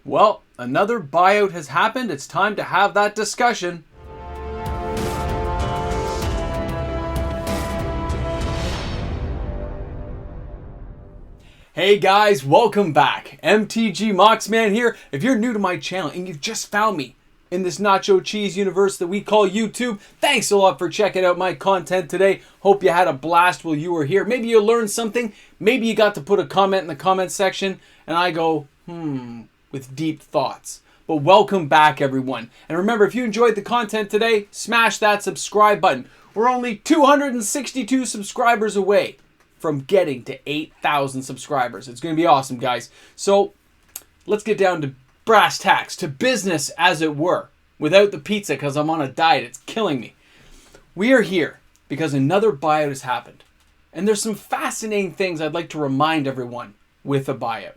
Well, another buyout has happened. It's time to have that discussion. Hey guys, welcome back. MTG Moxman here. If you're new to my channel and you've just found me in this nacho cheese universe that we call YouTube, thanks a lot for checking out my content today. Hope you had a blast while you were here. Maybe you learned something. Maybe you got to put a comment in the comment section and I go, with deep thoughts. But welcome back, everyone. And remember, if you enjoyed the content today, smash that subscribe button. We're only 262 subscribers away from getting to 8,000 subscribers. It's going to be awesome, guys. So let's get down to brass tacks, to business as it were, without the pizza because I'm on a diet. It's killing me. We are here because another buyout has happened. And there's some fascinating things I'd like to remind everyone with a buyout.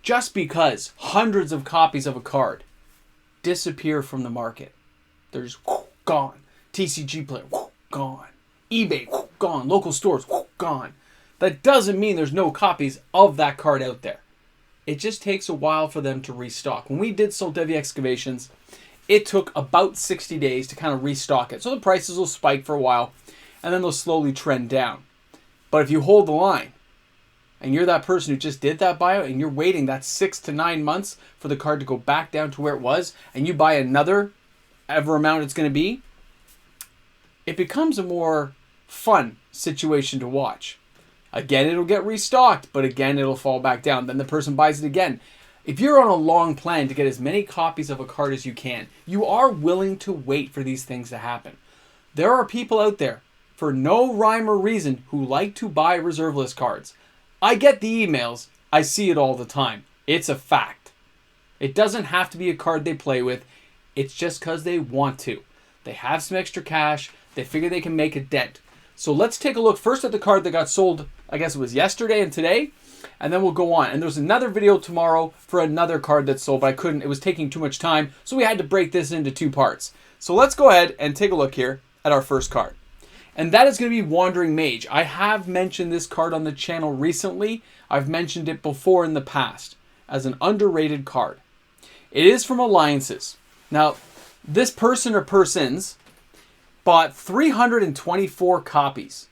Just because hundreds of copies of a card disappear from the market, they're just gone. TCG Player, gone. eBay, gone. Local stores, gone. That doesn't mean there's no copies of that card out there. It just takes a while for them to restock. When we did Soldevia Excavations, it took about 60 days to kind of restock it. So the prices will spike for a while, and then they'll slowly trend down. But if you hold the line, and you're that person who just did that buyout, and you're waiting that 6 to 9 months for the card to go back down to where it was, and you buy another ever amount it's going to be, it becomes a more fun situation to watch. Again, it'll get restocked, but again, it'll fall back down. Then the person buys it again. If you're on a long plan to get as many copies of a card as you can, you are willing to wait for these things to happen. There are people out there, for no rhyme or reason, who like to buy reserve list cards. I get the emails. I see it all the time. It's a fact. It doesn't have to be a card they play with. It's just because they want to. They have some extra cash. They figure they can make a dent. So let's take a look first at the card that got sold, I guess it was yesterday and today, and then we'll go on. And there's another video tomorrow for another card that sold, but it was taking too much time, so we had to break this into two parts. So let's go ahead and take a look here at our first card. And that is going to be Wandering Mage. I have mentioned this card on the channel recently. I've mentioned it before in the past as an underrated card. It is from Alliances. Now, this person or persons bought 324 copies.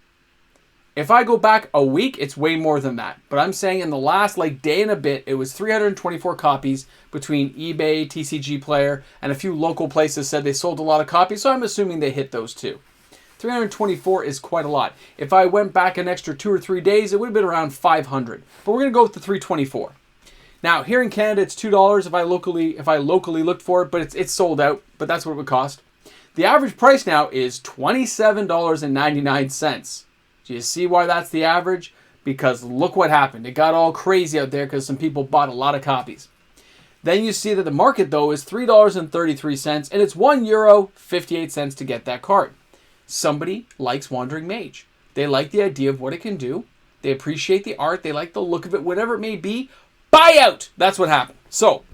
If I go back a week, it's way more than that. But I'm saying in the last day and a bit, it was 324 copies between eBay, TCG Player, and a few local places said they sold a lot of copies, so I'm assuming they hit those too. 324 is quite a lot. If I went back an extra 2 or 3 days, it would have been around 500. But we're going to go with the 324. Now, here in Canada, it's $2 if I locally looked for it, but it's sold out, but that's what it would cost. The average price now is $27.99. Do you see why that's the average? Because look what happened. It got all crazy out there because some people bought a lot of copies. Then you see that the market, though, is $3.33, and it's €1.58 to get that card. Somebody likes Wandering Mage. They like the idea of what it can do. They appreciate the art. They like the look of it, whatever it may be. Buyout! That's what happened. So,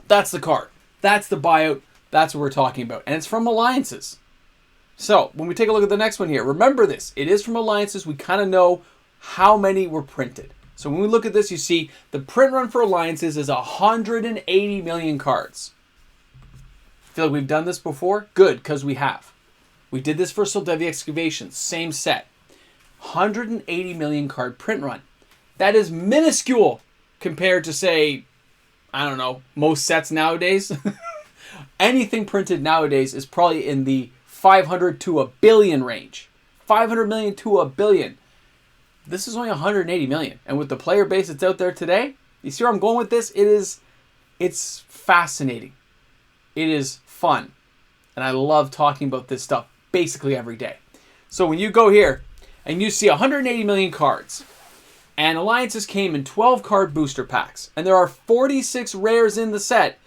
that's the card. That's the buyout. That's what we're talking about. And it's from Alliances. So, when we take a look at the next one here, remember this. It is from Alliances. We kind of know how many were printed. So, when we look at this, you see the print run for Alliances is 180 million cards. Feel like we've done this before? Good, because we have. We did this for Soldevia Excavations. Same set. 180 million card print run. That is minuscule compared to, say, I don't know, most sets nowadays. Anything printed nowadays is probably in the 500 to a billion range. 500 million to a billion. This is only 180 million. And with the player base that's out there today, you see where I'm going with this? It's fascinating. It is fun. And I love talking about this stuff basically every day. So when you go here and you see 180 million cards, and Alliances came in 12 card booster packs, and there are 46 rares in the set,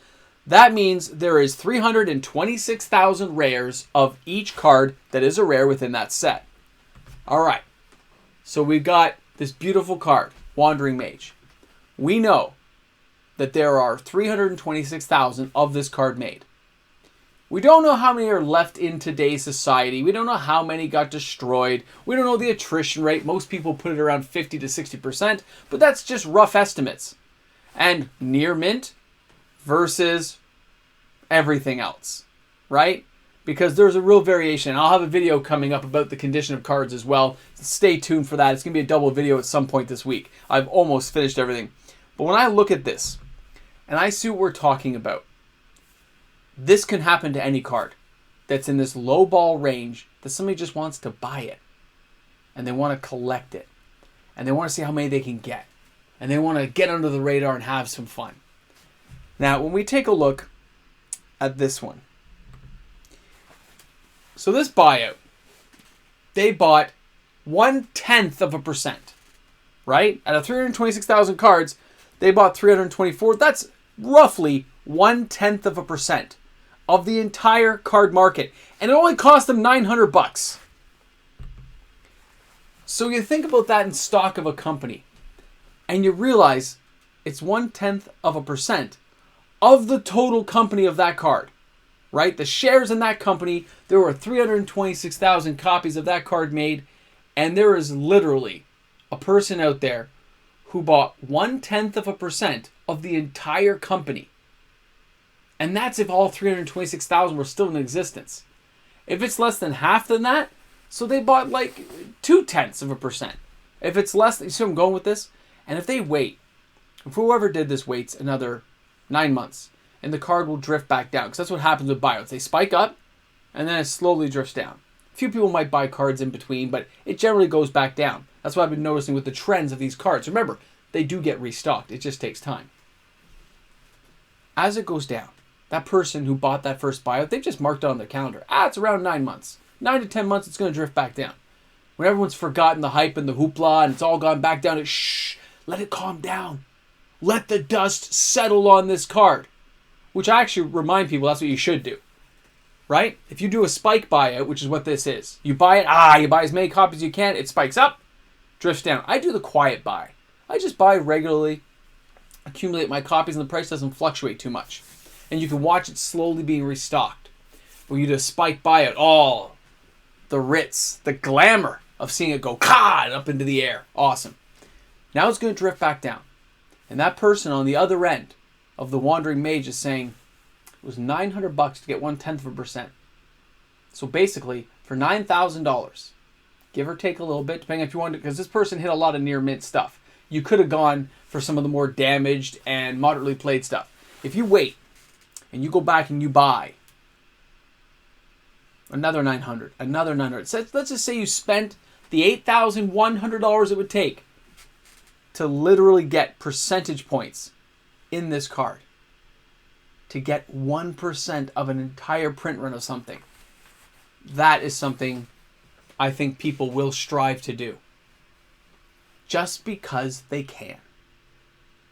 that means there is 326,000 rares of each card that is a rare within that set. All right. So we've got this beautiful card, Wandering Mage. We know that there are 326,000 of this card made. We don't know how many are left in today's society. We don't know how many got destroyed. We don't know the attrition rate. Most people put it around 50 to 60%, but that's just rough estimates. And near mint, versus everything else, right? Because there's a real variation. I'll have a video coming up about the condition of cards as well. Stay tuned for that. It's going to be a double video at some point this week. I've almost finished everything. But when I look at this and I see what we're talking about, this can happen to any card that's in this low ball range that somebody just wants to buy it and they want to collect it and they want to see how many they can get and they want to get under the radar and have some fun. Now, when we take a look at this one, so this buyout, they bought 0.1%, right? Out of 326,000 cards, they bought 324. That's roughly 0.1% of the entire card market, and it only cost them $900. So you think about that in stock of a company, and you realize it's 0.1% of the total company of that card, right? The shares in that company, there were 326,000 copies of that card made, and there is literally a person out there who bought 0.1% of the entire company. And that's if all 326,000 were still in existence. If it's less than half than that, so they bought like 0.2%. If it's less, you see where I'm going with this? And if they wait, if whoever did this waits another 9 months, and the card will drift back down, because that's what happens with buyouts. They spike up, and then it slowly drifts down. A few people might buy cards in between, but it generally goes back down. That's what I've been noticing with the trends of these cards. Remember, they do get restocked. It just takes time. As it goes down, that person who bought that first buyout, they've just marked it on their calendar. It's around 9 months. 9 to 10 months, it's going to drift back down. When everyone's forgotten the hype and the hoopla, and it's all gone back down, let it calm down. Let the dust settle on this card. Which I actually remind people that's what you should do. Right? If you do a spike buyout, which is what this is, you buy it, you buy as many copies as you can, it spikes up, drifts down. I do the quiet buy. I just buy regularly, accumulate my copies, and the price doesn't fluctuate too much. And you can watch it slowly being restocked. When you do a spike buyout, the ritz, the glamour of seeing it go up into the air. Awesome. Now it's going to drift back down. And that person on the other end of the wandering mage is saying, it was $900 to get 0.1%. So basically, for $9,000, give or take a little bit, depending if you wanted, because this person hit a lot of near mint stuff. You could have gone for some of the more damaged and moderately played stuff. If you wait and you go back and you buy another $900, another $900. So let's just say you spent the $8,100 it would take to literally get percentage points in this card. To get 1% of an entire print run of something. That is something I think people will strive to do. Just because they can.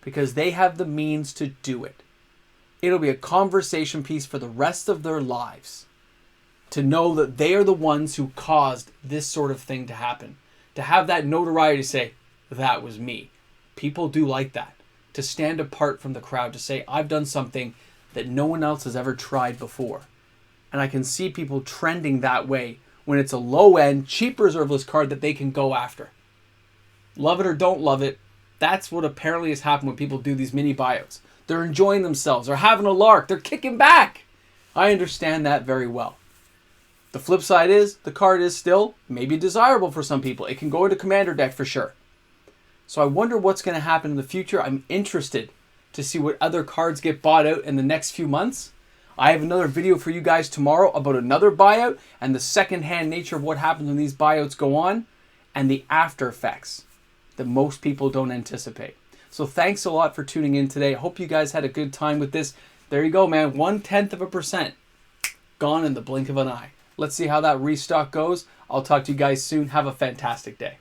Because they have the means to do it. It'll be a conversation piece for the rest of their lives. To know that they are the ones who caused this sort of thing to happen. To have that notoriety to say, that was me. People do like that. To stand apart from the crowd. To say, I've done something that no one else has ever tried before. And I can see people trending that way when it's a low-end, cheap reserve list card that they can go after. Love it or don't love it, that's what apparently has happened when people do these mini buyouts. They're enjoying themselves. They're having a lark. They're kicking back. I understand that very well. The flip side is, the card is still maybe desirable for some people. It can go into Commander deck for sure. So I wonder what's going to happen in the future. I'm interested to see what other cards get bought out in the next few months. I have another video for you guys tomorrow about another buyout and the second-hand nature of what happens when these buyouts go on and the after effects that most people don't anticipate. So thanks a lot for tuning in today. I hope you guys had a good time with this. There you go, man. 0.1% gone in the blink of an eye. Let's see how that restock goes. I'll talk to you guys soon. Have a fantastic day.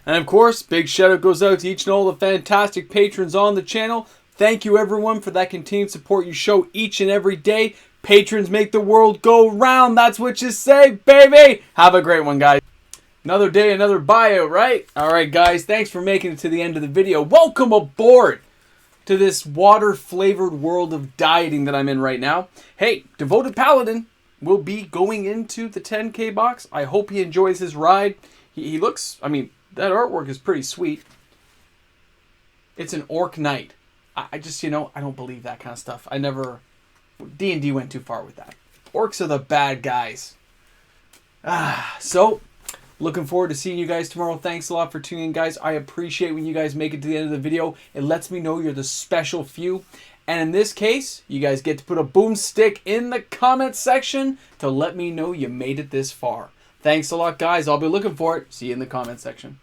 And of course, big shout out goes out to each and all the fantastic patrons on the channel. Thank you everyone for that continued support you show each and every day. Patrons make the world go round. That's what you say, baby. Have a great one, guys. Another day, another buyout, right? Alright guys, thanks for making it to the end of the video. Welcome aboard to this water-flavored world of dieting that I'm in right now. Hey, Devoted Paladin will be going into the 10K box. I hope he enjoys his ride. He looks, I mean, that artwork is pretty sweet. It's an Orc Knight. I just, I don't believe that kind of stuff. I never... D&D went too far with that. Orcs are the bad guys. So, looking forward to seeing you guys tomorrow. Thanks a lot for tuning in, guys. I appreciate when you guys make it to the end of the video. It lets me know you're the special few. And in this case, you guys get to put a boomstick in the comment section to let me know you made it this far. Thanks a lot, guys. I'll be looking for it. See you in the comment section.